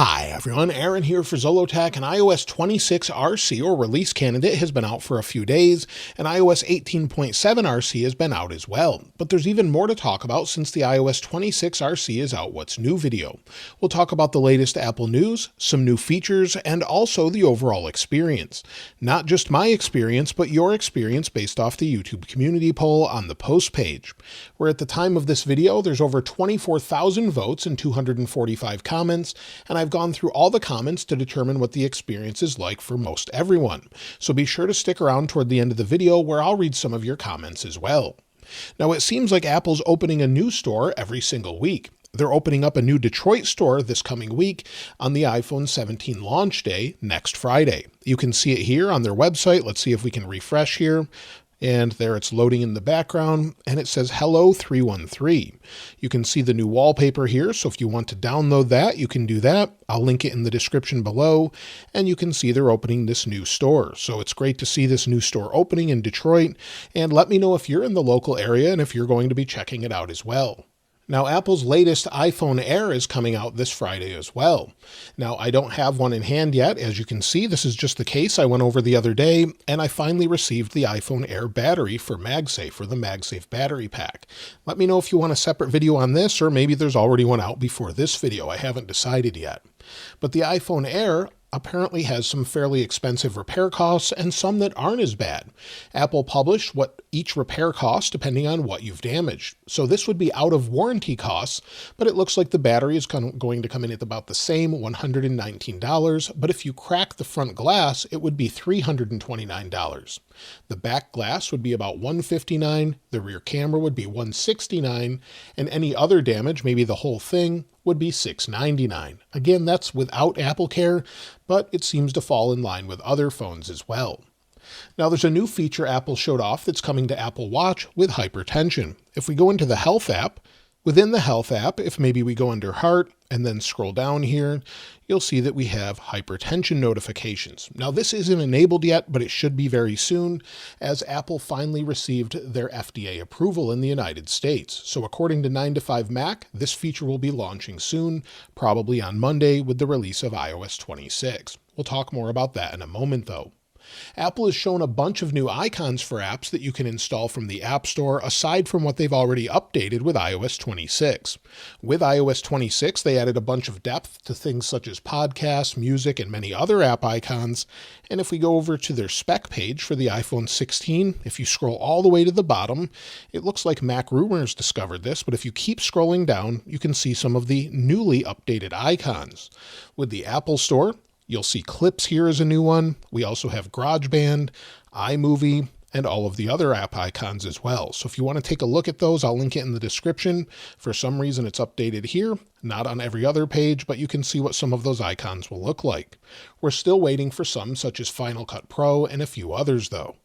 Hi everyone, Aaron here for Zollotech, and iOS 26 RC or release candidate has been out for a few days, and iOS 18.7 RC has been out as well. But there's even more to talk about since the iOS 26 RC is out what's new video. We'll talk about the latest Apple news, some new features, and also the overall experience. Not just my experience, but your experience based off the YouTube community poll on the post page, where at the time of this video there's over 24,000 votes and 245 comments, and I've gone through all the comments to determine what the experience is like for most everyone. So be sure to stick around toward the end of the video where I'll read some of your comments as well. Now it seems like Apple's opening a new store every single week. They're opening up a new Detroit store this coming week on the iPhone 17 launch day next Friday. You can see it here on their website. Let's see if we can refresh here. And there it's loading in the background, and it says Hello 313. You can see the new wallpaper here, so if you want to download that, you can do that. I'll link it in the description below, and you can see they're opening this new store. So it's great to see this new store opening in Detroit, and let me know if you're in the local area and if you're going to be checking it out as well. Now, Apple's latest iPhone Air is coming out this Friday as well. Now, I don't have one in hand yet. As you can see, this is just the case I went over the other day, and I finally received the iPhone Air battery for MagSafe, or the MagSafe battery pack. Let me know if you want a separate video on this, or maybe there's already one out before this video. I haven't decided yet. But the iPhone Air apparently has some fairly expensive repair costs and some that aren't as bad. Apple published what each repair costs depending on what you've damaged. So this would be out of warranty costs, but it looks like the battery is going to come in at about the same $119. But if you crack the front glass, it would be $329. The back glass would be about $159, the rear camera would be $169, and any other damage, maybe the whole thing, would be $699. Again, that's without AppleCare, but it seems to fall in line with other phones as well. Now, there's a new feature Apple showed off that's coming to Apple Watch with hypertension. If we go into the Health app, within the Health app, if maybe we go under Heart and then scroll down here, you'll see that we have hypertension notifications. Now, this isn't enabled yet, but it should be very soon, as Apple finally received their FDA approval in the United States. So according to 9to5Mac, this feature will be launching soon, probably on Monday with the release of iOS 26. We'll talk more about that in a moment, though. Apple has shown a bunch of new icons for apps that you can install from the App Store, aside from what they've already updated with iOS 26. With iOS 26, they added a bunch of depth to things such as podcasts, music, and many other app icons. And if we go over to their spec page for the iPhone 16, if you scroll all the way to the bottom, it looks like Mac Rumors discovered this, but if you keep scrolling down, you can see some of the newly updated icons. With the Apple Store, you'll see Clips here as a new one. We also have GarageBand, iMovie, and all of the other app icons as well. So if you want to take a look at those, I'll link it in the description. For some reason, it's updated here, not on every other page, but you can see what some of those icons will look like. We're still waiting for some, such as Final Cut Pro and a few others, though.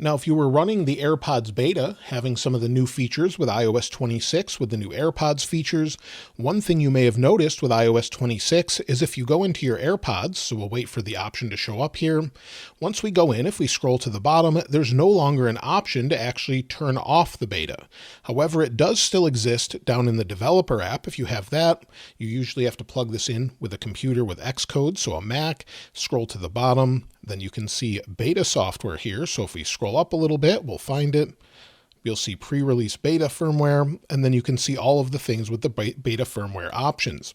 Now, if you were running the AirPods beta, having some of the new features with iOS 26 with the new AirPods features, one thing you may have noticed with iOS 26 is if you go into your AirPods, so we'll wait for the option to show up here. Once we go in, if we scroll to the bottom, there's no longer an option to actually turn off the beta. However, it does still exist down in the developer app. If you have that, you usually have to plug this in with a computer with Xcode, so a Mac. Scroll to the bottom. Then you can see beta software here. So if we scroll up a little bit, we'll find it. You'll see pre-release beta firmware, and then you can see all of the things with the beta firmware options.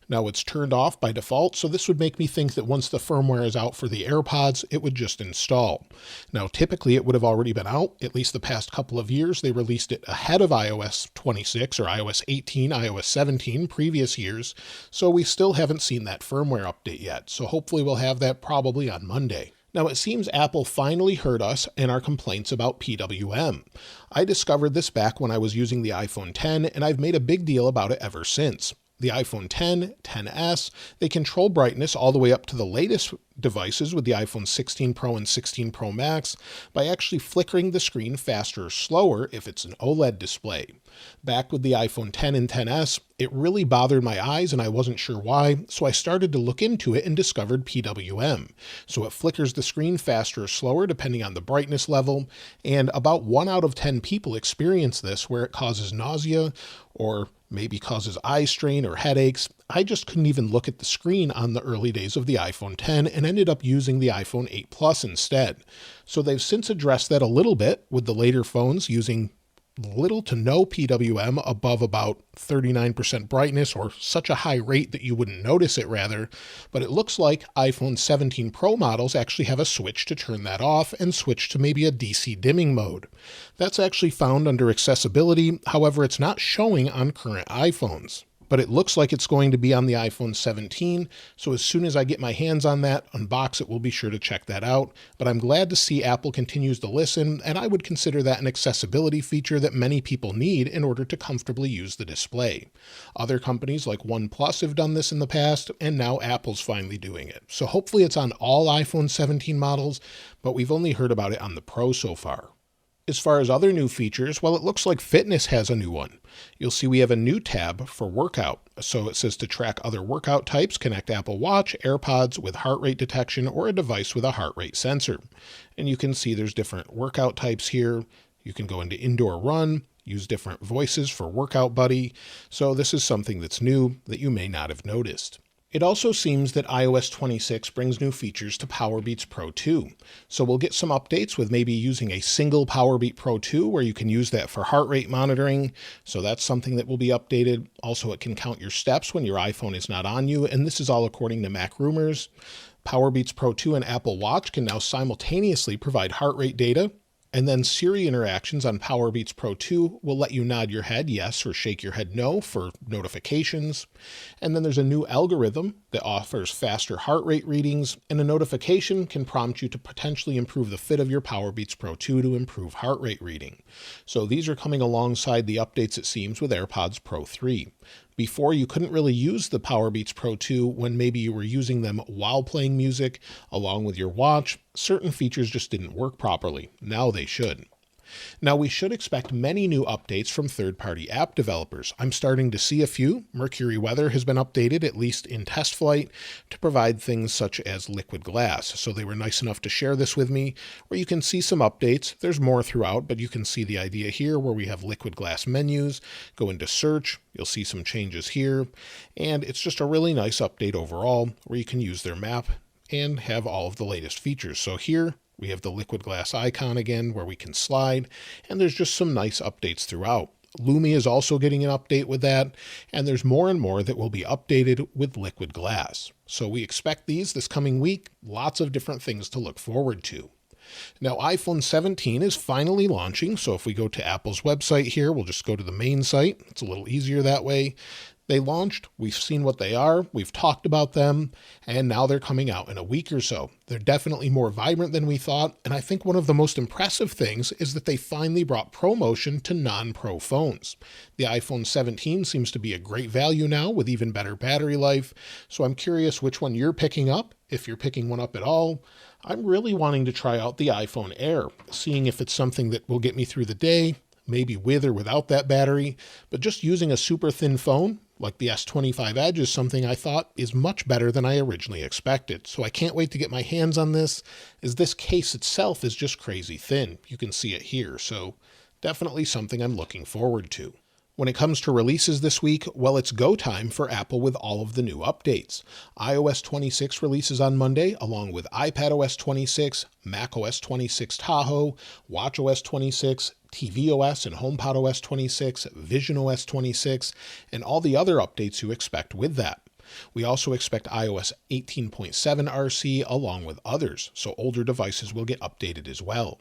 Now it's turned off by default, so this would make me think that once the firmware is out for the AirPods, it would just install. Now typically it would have already been out, at least the past couple of years. They released it ahead of iOS 26 or iOS 18, iOS 17, previous years, so we still haven't seen that firmware update yet. So hopefully we'll have that probably on Monday. Now, it seems Apple finally heard us and our complaints about PWM. I discovered this back when I was using the iPhone X, and I've made a big deal about it ever since. The iPhone X, XS, they control brightness all the way up to the latest devices with the iPhone 16 Pro and 16 Pro Max by actually flickering the screen faster or slower if it's an OLED display. Back with the iPhone X and XS, it really bothered my eyes and I wasn't sure why, so I started to look into it and discovered PWM. So it flickers the screen faster or slower depending on the brightness level, and about 1 out of 10 people experience this where it causes nausea or maybe causes eye strain or headaches. I just couldn't even look at the screen on the early days of the iPhone X and ended up using the iPhone 8 Plus instead. So they've since addressed that a little bit with the later phones using little to no PWM above about 39% brightness, or such a high rate that you wouldn't notice it rather. But it looks like iPhone 17 Pro models actually have a switch to turn that off and switch to maybe a DC dimming mode. That's actually found under accessibility. However, it's not showing on current iPhones. But it looks like it's going to be on the iPhone 17, so as soon as I get my hands on that, unbox it, we'll be sure to check that out. But I'm glad to see Apple continues to listen, and I would consider that an accessibility feature that many people need in order to comfortably use the display. Other companies like OnePlus have done this in the past, and now Apple's finally doing it. So hopefully it's on all iPhone 17 models, but we've only heard about it on the Pro so far. As far as other new features, well, it looks like Fitness has a new one. You'll see we have a new tab for workout. So it says to track other workout types, connect Apple Watch, AirPods with heart rate detection, or a device with a heart rate sensor. And you can see there's different workout types here. You can go into indoor run, use different voices for Workout Buddy. So this is something that's new that you may not have noticed. It also seems that iOS 26 brings new features to PowerBeats Pro 2. So we'll get some updates with maybe using a single PowerBeat Pro 2 where you can use that for heart rate monitoring. So that's something that will be updated. Also, it can count your steps when your iPhone is not on you. And this is all according to Mac Rumors. PowerBeats Pro 2 and Apple Watch can now simultaneously provide heart rate data. And then Siri interactions on PowerBeats Pro 2 will let you nod your head yes or shake your head no for notifications. And then there's a new algorithm that offers faster heart rate readings, and a notification can prompt you to potentially improve the fit of your PowerBeats Pro 2 to improve heart rate reading. So these are coming alongside the updates, it seems, with AirPods Pro 3. Before, you couldn't really use the PowerBeats Pro 2 when maybe you were using them while playing music along with your watch. Certain features just didn't work properly. Now they should. Now, we should expect many new updates from third-party app developers. I'm starting to see a few. Mercury Weather has been updated, at least in test flight, to provide things such as liquid glass. So they were nice enough to share this with me, where you can see some updates. There's more throughout, but you can see the idea here where we have liquid glass menus. Go into search. You'll see some changes here. And it's just a really nice update overall, where you can use their map and have all of the latest features. So here, we have the liquid glass icon again where we can slide, and there's just some nice updates throughout. Lumi is also getting an update with that, and there's more and more that will be updated with liquid glass. So we expect these this coming week, lots of different things to look forward to. Now, iPhone 17 is finally launching, so if we go to Apple's website here, we'll just go to the main site. It's a little easier that way. They launched, we've seen what they are, we've talked about them, and now they're coming out in a week or so. They're definitely more vibrant than we thought, and I think one of the most impressive things is that they finally brought ProMotion to non-Pro phones. The iPhone 17 seems to be a great value now with even better battery life, so I'm curious which one you're picking up, if you're picking one up at all. I'm really wanting to try out the iPhone Air, seeing if it's something that will get me through the day, maybe with or without that battery, but just using a super thin phone like the S25 Edge is something I thought is much better than I originally expected. So I can't wait to get my hands on this, as this case itself is just crazy thin. You can see it here, so definitely something I'm looking forward to. When it comes to releases this week, well, it's go time for Apple with all of the new updates. iOS 26 releases on Monday, along with iPadOS 26, macOS 26 Tahoe, watchOS 26, tvOS and HomePodOS 26, visionOS 26, and all the other updates you expect with that. We also expect iOS 18.7 RC along with others, so older devices will get updated as well.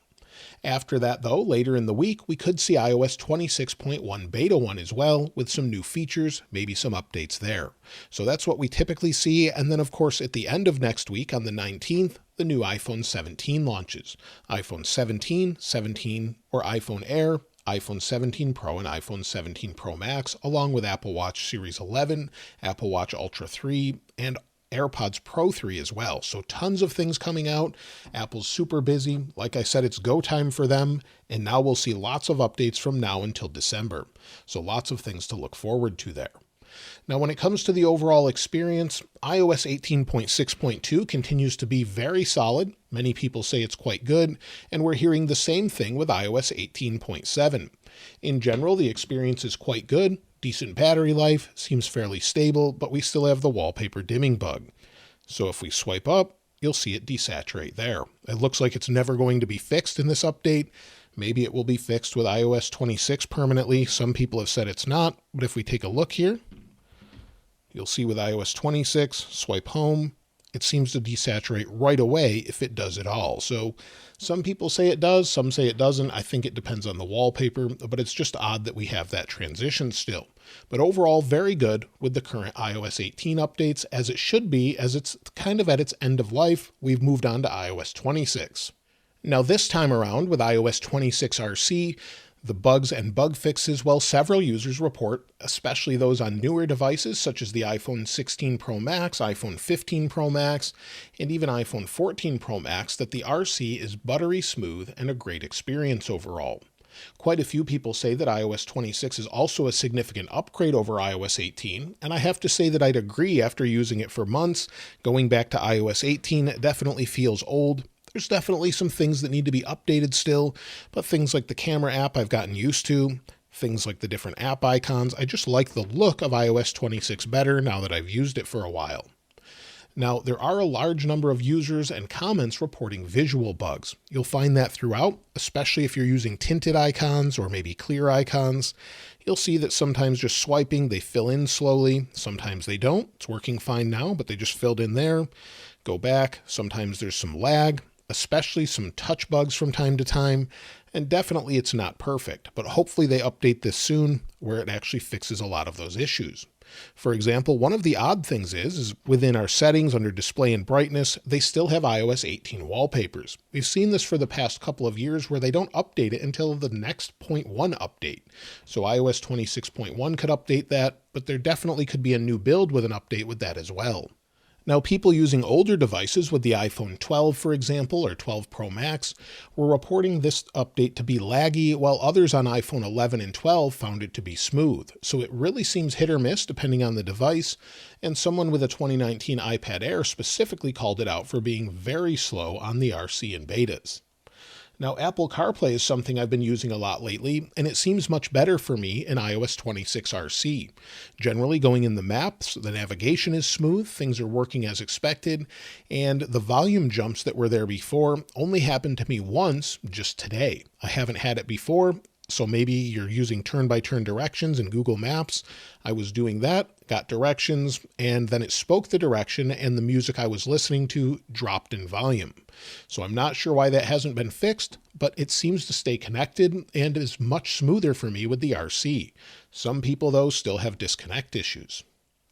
After that, though, later in the week, we could see iOS 26.1 Beta 1 as well, with some new features, maybe some updates there. So that's what we typically see, and then of course at the end of next week, on the 19th, the new iPhone 17 launches. iPhone 17, 17, or iPhone Air, iPhone 17 Pro and iPhone 17 Pro Max, along with Apple Watch Series 11, Apple Watch Ultra 3, and AirPods Pro 3 as well. So tons of things coming out. Apple's super busy. Like I said, it's go time for them. And now we'll see lots of updates from now until December. So lots of things to look forward to there. Now, when it comes to the overall experience, iOS 18.6.2 continues to be very solid. Many people say it's quite good, and we're hearing the same thing with iOS 18.7. In general, the experience is quite good, Decent battery life, seems fairly stable, but we still have the wallpaper dimming bug. So if we swipe up, you'll see it desaturate there. It looks like it's never going to be fixed in this update. Maybe it will be fixed with iOS 26 permanently. Some people have said it's not, but if we take a look here, you'll see with iOS 26, swipe home, it seems to desaturate right away if it does at all. So some people say it does, some say it doesn't. I think it depends on the wallpaper, but it's just odd that we have that transition still. But overall, very good with the current iOS 18 updates, as it should be, as it's kind of at its end of life. We've moved on to iOS 26. Now this time around with iOS 26 RC, the bugs and bug fixes, well, several users report, especially those on newer devices such as the iPhone 16 Pro Max, iPhone 15 Pro Max, and even iPhone 14 Pro Max, that the RC is buttery smooth and a great experience overall. Quite a few people say that iOS 26 is also a significant upgrade over iOS 18, and I have to say that I'd agree after using it for months. Going back to iOS 18 definitely feels old. There's definitely some things that need to be updated still, but things like the camera app I've gotten used to, things like the different app icons, I just like the look of iOS 26 better now that I've used it for a while. Now, there are a large number of users and comments reporting visual bugs. You'll find that throughout, especially if you're using tinted icons or maybe clear icons. You'll see that sometimes just swiping, they fill in slowly. Sometimes they don't. It's working fine now, but they just filled in there. Go back. Sometimes there's some lag, especially some touch bugs from time to time, and definitely it's not perfect, but hopefully they update this soon where it actually fixes a lot of those issues. For example, one of the odd things is within our settings under display and brightness, they still have iOS 18 wallpapers. We've seen this for the past couple of years where they don't update it until the next 0.1 update. So iOS 26.1 could update that, but there definitely could be a new build with an update with that as well. Now, people using older devices with the iPhone 12, for example, or 12 Pro Max, were reporting this update to be laggy, while others on iPhone 11 and 12 found it to be smooth. So it really seems hit or miss depending on the device, and someone with a 2019 iPad Air specifically called it out for being very slow on the RC and betas. Now, Apple CarPlay is something I've been using a lot lately, and it seems much better for me in iOS 26 RC. Generally, going in the maps, the navigation is smooth, things are working as expected, and the volume jumps that were there before only happened to me once, just today. I haven't had it before, so maybe you're using turn-by-turn directions in Google Maps. I was doing that, got directions, and then it spoke the direction, and the music I was listening to dropped in volume. So I'm not sure why that hasn't been fixed, but it seems to stay connected and is much smoother for me with the RC. Some people, though, still have disconnect issues.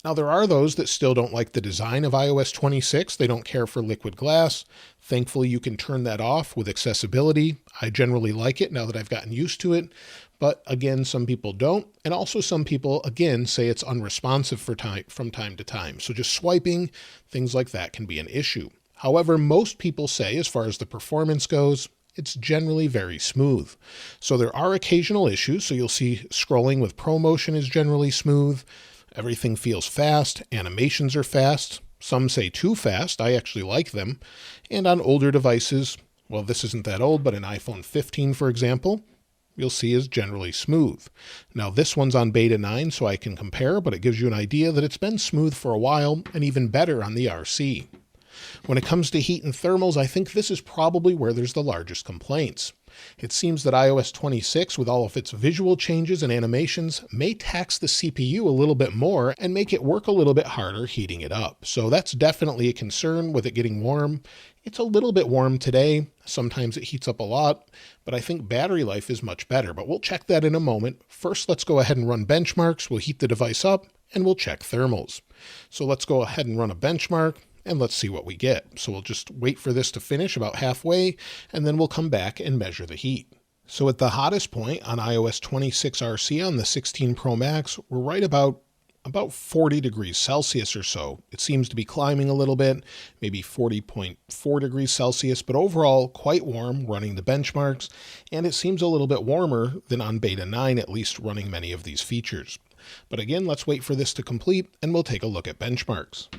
Now, there are those that still don't like the design of iOS 26. They don't care for liquid glass. Thankfully, you can turn that off with accessibility. I generally like it now that I've gotten used to it. But again, some people don't. And also some people, again, say it's unresponsive from time to time. So just swiping, things like that can be an issue. However, most people say, as far as the performance goes, it's generally very smooth. So there are occasional issues. So you'll see scrolling with ProMotion is generally smooth. Everything feels fast. Animations are fast. Some say too fast. I actually like them. And on older devices, well, this isn't that old, but an iPhone 15, for example, you'll see is generally smooth. Now, this one's on beta 9, so I can compare, but it gives you an idea that it's been smooth for a while and even better on the RC. When it comes to heat and thermals, I think this is probably where there's the largest complaints. It seems that iOS 26, with all of its visual changes and animations, may tax the CPU a little bit more and make it work a little bit harder heating it up. So that's definitely a concern with it getting warm. It's a little bit warm today. Sometimes it heats up a lot, but I think battery life is much better. But we'll check that in a moment. First, let's go ahead and run benchmarks. We'll heat the device up and we'll check thermals. So let's go ahead and run a benchmark. And let's see what we get. So we'll just wait for this to finish about halfway, and then we'll come back and measure the heat. So at the hottest point on iOS 26 RC on the 16 Pro Max, we're right about 40 degrees Celsius or so. It seems to be climbing a little bit, maybe 40.4 degrees Celsius, but overall quite warm running the benchmarks, and it seems a little bit warmer than on beta 9, at least running many of these features. But again, let's wait for this to complete, and we'll take a look at benchmarks.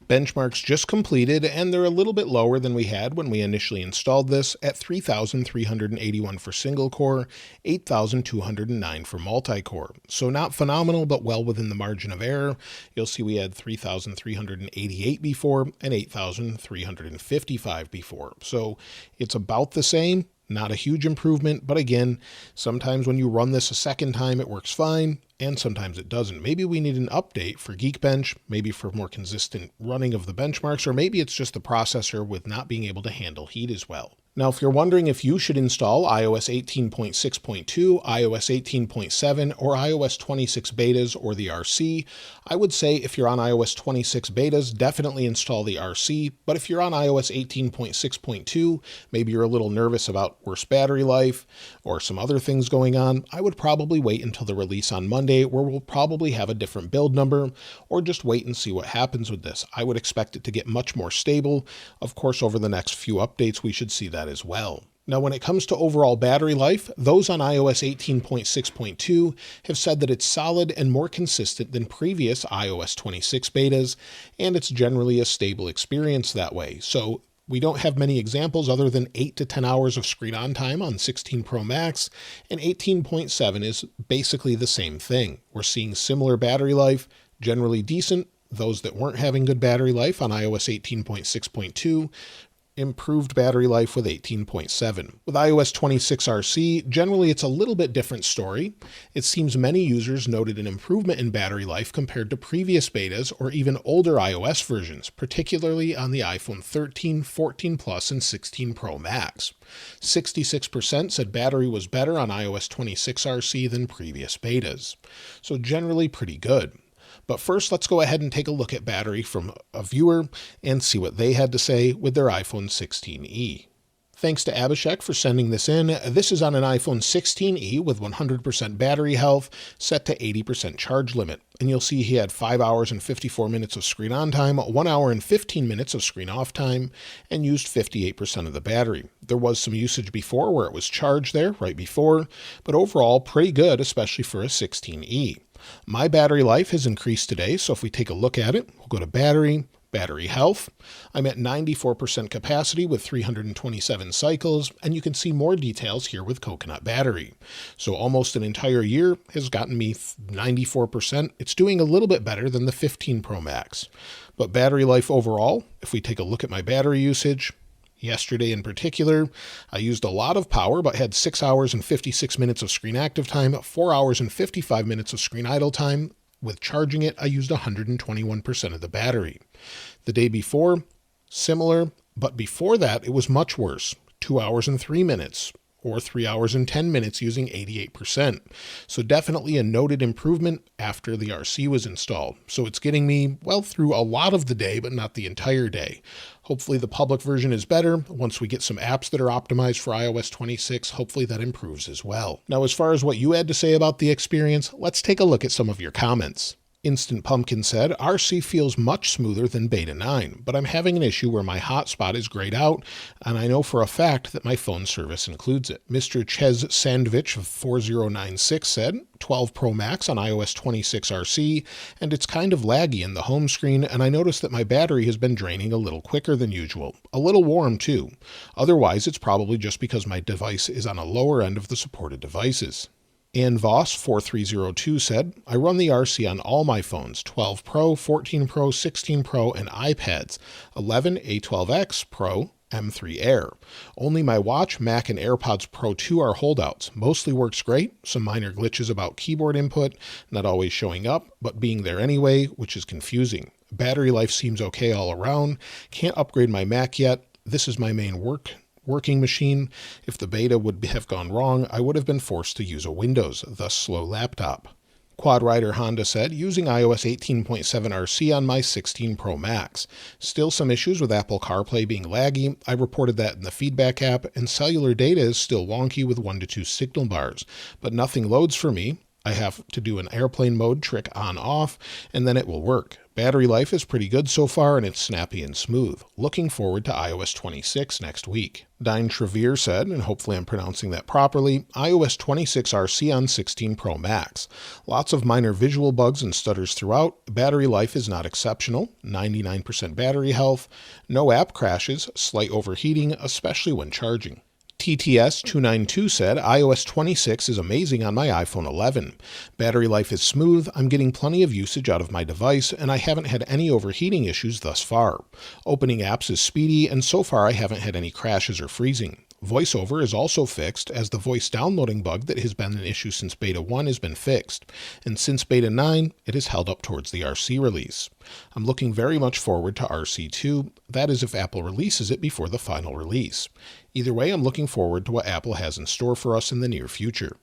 Benchmarks just completed, and they're a little bit lower than we had when we initially installed this at 3,381 for single core, 8,209 for multi-core. So not phenomenal, but well within the margin of error. You'll see we had 3,388 before and 8,355 before. So it's about the same. Not a huge improvement, but again, sometimes when you run this a second time, it works fine, and sometimes it doesn't. Maybe we need an update for Geekbench, maybe for more consistent running of the benchmarks, or maybe it's just the processor with not being able to handle heat as well. Now, if you're wondering if you should install iOS 18.6.2, iOS 18.7, or iOS 26 betas or the RC, I would say if you're on iOS 26 betas, definitely install the RC, but if you're on iOS 18.6.2, maybe you're a little nervous about worse battery life or some other things going on, I would probably wait until the release on Monday, where we'll probably have a different build number, or just wait and see what happens with this. I would expect it to get much more stable. Of course, over the next few updates, we should see that as well. Now, when it comes to overall battery life, those on iOS 18.6.2 have said that it's solid and more consistent than previous iOS 26 betas, and it's generally a stable experience that way. So we don't have many examples other than 8 to 10 hours of screen on time on 16 Pro Max, and 18.7 is basically the same thing. We're seeing similar battery life, generally decent. Those that weren't having good battery life on iOS 18.6.2 improved battery life with 18.7. With iOS 26 RC, generally it's a little bit different story. It seems many users noted an improvement in battery life compared to previous betas or even older iOS versions, particularly on the iPhone 13, 14 Plus, and 16 Pro Max. 66% said battery was better on iOS 26 RC than previous betas. So generally pretty good. But first, let's go ahead and take a look at battery from a viewer and see what they had to say with their iPhone 16e. Thanks to Abhishek for sending this in. This is on an iPhone 16e with 100% battery health set to 80% charge limit. And you'll see he had 5 hours and 54 minutes of screen on time, 1 hour and 15 minutes of screen off time, and used 58% of the battery. There was some usage before where it was charged there right before, but overall pretty good, especially for a 16e. My battery life has increased today, so if we take a look at it, we'll go to battery health. I'm at 94% capacity with 327 cycles, and you can see more details here with coconut battery. So almost an entire year has gotten me 94%. It's doing a little bit better than the 15 Pro Max. But battery life overall, if we take a look at my battery usage, yesterday in particular, I used a lot of power, but had 6 hours and 56 minutes of screen active time, 4 hours and 55 minutes of screen idle time. With charging it, I used 121% of the battery. The day before, similar, but before that, it was much worse. 2 hours and 3 minutes, or 3 hours and 10 minutes using 88%. So definitely a noted improvement after the RC was installed. So it's getting me, well, through a lot of the day, but not the entire day. Hopefully the public version is better. Once we get some apps that are optimized for iOS 26, hopefully that improves as well. Now, as far as what you had to say about the experience, let's take a look at some of your comments. Instant Pumpkin said, RC feels much smoother than Beta 9, but I'm having an issue where my hotspot is grayed out, and I know for a fact that my phone service includes it. Mr. Ches Sandvich of 4096 said, 12 Pro Max on iOS 26 RC, and it's kind of laggy in the home screen, and I noticed that my battery has been draining a little quicker than usual. A little warm too. Otherwise, it's probably just because my device is on a lower end of the supported devices. Ann Voss 4302 said, I run the RC on all my phones, 12 Pro, 14 Pro, 16 Pro, and iPads, 11, A12X Pro, M3 Air. Only my watch, Mac, and AirPods Pro 2 are holdouts. Mostly works great. Some minor glitches about keyboard input, not always showing up, but being there anyway, which is confusing. Battery life seems okay all around. Can't upgrade my Mac yet. This is my main working machine. If the beta would have gone wrong, I would have been forced to use a Windows, thus slow laptop. Quad Rider Honda said, using iOS 18.7 RC on my 16 Pro Max. Still some issues with Apple CarPlay being laggy. I reported that in the feedback app, and cellular data is still wonky with 1 to 2 signal bars, but nothing loads for me. I have to do an airplane mode trick on-off, and then it will work. Battery life is pretty good so far, and it's snappy and smooth. Looking forward to iOS 26 next week. Dine Trevere said, and hopefully I'm pronouncing that properly, iOS 26 RC on 16 Pro Max. Lots of minor visual bugs and stutters throughout. Battery life is not exceptional. 99% battery health. No app crashes. Slight overheating, especially when charging. TTS292 said, iOS 26 is amazing on my iPhone 11. Battery life is smooth, I'm getting plenty of usage out of my device, and I haven't had any overheating issues thus far. Opening apps is speedy, and so far I haven't had any crashes or freezing. VoiceOver is also fixed, as the voice downloading bug that has been an issue since Beta 1 has been fixed, and since Beta 9, it has held up towards the RC release. I'm looking very much forward to RC2, that is if Apple releases it before the final release. Either way, I'm looking forward to what Apple has in store for us in the near future.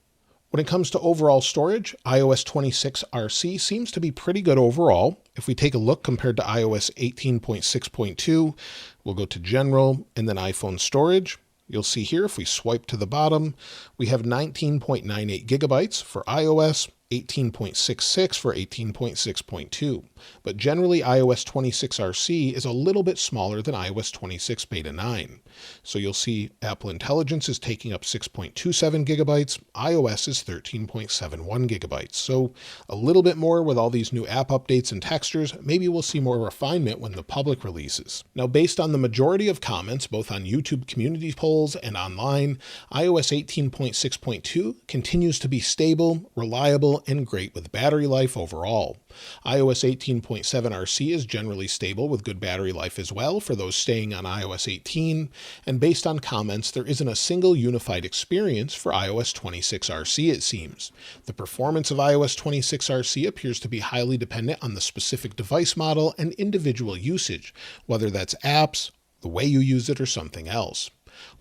When it comes to overall storage, iOS 26 RC seems to be pretty good overall. If we take a look compared to iOS 18.6.2, we'll go to General and then iPhone Storage. You'll see here, if we swipe to the bottom, we have 19.98 gigabytes for iOS, 18.66 for 18.6.2. But generally, iOS 26 RC is a little bit smaller than iOS 26 Beta 9. So you'll see Apple Intelligence is taking up 6.27 gigabytes, iOS is 13.71 gigabytes. So a little bit more with all these new app updates and textures. Maybe we'll see more refinement when the public releases. Now, based on the majority of comments, both on YouTube community polls and online, iOS 18.6.2 continues to be stable, reliable, and great with battery life overall. iOS 18.7 RC is generally stable with good battery life as well for those staying on iOS 18, and based on comments, there isn't a single unified experience for iOS 26 RC, it seems. The performance of iOS 26 RC appears to be highly dependent on the specific device model and individual usage, whether that's apps, the way you use it, or something else.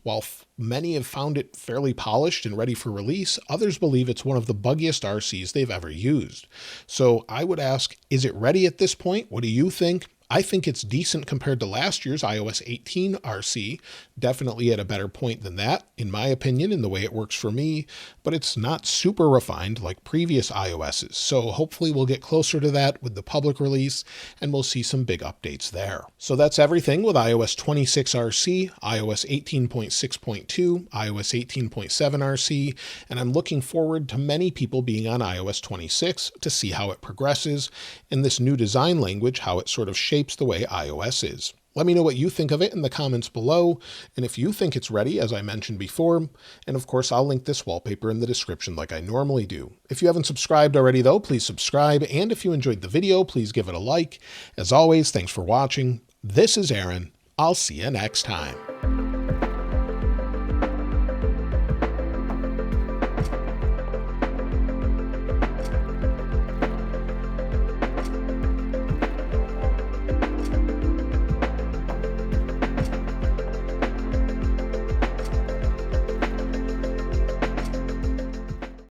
While many have found it fairly polished and ready for release, others believe it's one of the buggiest RCs they've ever used. So I would ask, is it ready at this point? What do you think? I think it's decent compared to last year's iOS 18 RC, definitely at a better point than that, in my opinion, in the way it works for me, but it's not super refined like previous iOSs. So hopefully we'll get closer to that with the public release, and we'll see some big updates there. So that's everything with iOS 26 RC, iOS 18.6.2, iOS 18.7 RC, and I'm looking forward to many people being on iOS 26 to see how it progresses, and this new design language, how it sort of shapes the way iOS is. Let me know what you think of it in the comments below, and if you think it's ready, as I mentioned before, and of course I'll link this wallpaper in the description like I normally do. If you haven't subscribed already though, please subscribe, and if you enjoyed the video, please give it a like. As always, thanks for watching. This is Aaron. I'll see you next time.